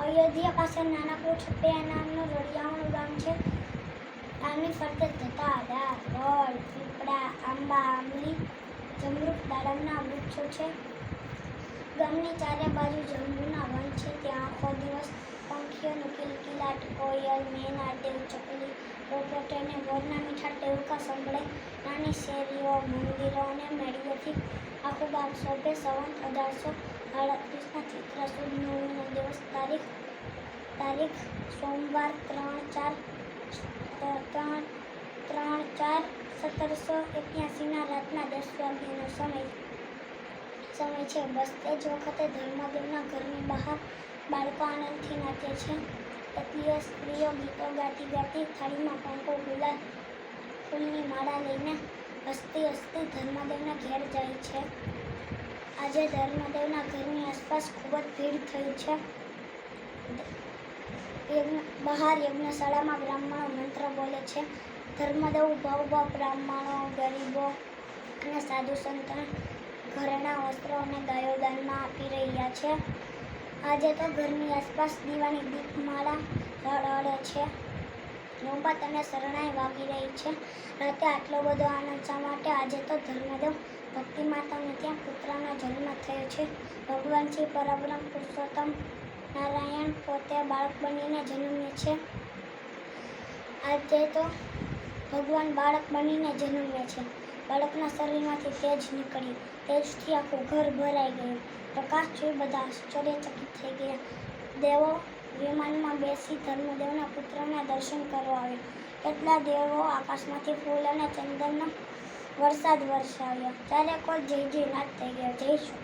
અયોધ્યા પાસે નાનકડું છપૈયા નામનું રળિયામણું ગામ છે. ગામની ફરતે ઘટાદાર વડ, પીપળા, આંબા, આંબલી, જમરૂખ, દાડમના વૃક્ષો છે. ગામની ચારે બાજુ જંબુના વન છે. ત્યાં આખો દિવસ પંખીઓનો કિલકિલાટ, કોયલ, મેના, ટેવ, ચકલી, પોપટ અને મોરના મીઠા ટેવકા સંભળાય. નાની શેરીઓ, મંદિરો અને મેળીઓથી આખું ગામ શોભે. સંવત 1838ના ચૈત્ર સુદ 9નો દિવસ, તારીખ સોમવાર 3/4/1781ના રાતના 10 વાગ્યાનો સમય છે. બસ તે જ વખતે ધર્મદેવના ઘરની બહાર બાળકો આનંદથી નાચે છે. કેટલીય સ્ત્રીઓ ગીતો ગાતી ગાતી થાળીમાં કંકુ, ગુલાલ, ફૂલની માળા લઈને હસતી હસતી ધર્મદેવના ઘેર જાય છે. આજે ધર્મદેવના ઘરની આસપાસ ખૂબ જ ભીડ થઈ છે. બહાર યજ્ઞશાળામાં બ્રાહ્મણો મંત્ર બોલે છે. ધર્મદેવ ઉભા બ્રાહ્મણો, ગરીબો અને સાધુ સંતોને ઘરેણાં, વસ્ત્રો અને ગાયો દાનમાં આપી રહ્યા છે. આજે તો ઘરની આસપાસ દીવાની દીપમાળા ઝળહળે છે. નોબત અને શરણાઈ વાગી રહી છે. રાતે આટલો બધો આનંદ શા માટે? આજે તો ધર્મદેવ ભક્તિ માતાને ત્યાં પુત્રનો જન્મ થયો છે. ભગવાન શ્રી પરબ્રહ્મ પુરુષોત્તમ નારાયણ પોતે બાળક બનીને જન્મે છે. આજે તો ભગવાન બાળક બનીને જન્મે છે. બાળકના શરીરમાંથી તેજ નીકળ્યું. તેજથી આખું ઘર ભરાઈ ગયું. પ્રકાશ જોઈ બધા આશ્ચર્યચકિત થઈ ગયા. દેવો વિમાનમાં બેસી ધર્મદેવના પુત્રના દર્શન કરવા આવ્યા. કેટલા દેવો આકાશમાંથી ફૂલ અને ચંદનનો વરસાદ વરસાવ્યો. ચારે કોર જય જયનાથ થઈ ગયો. જય શ્રી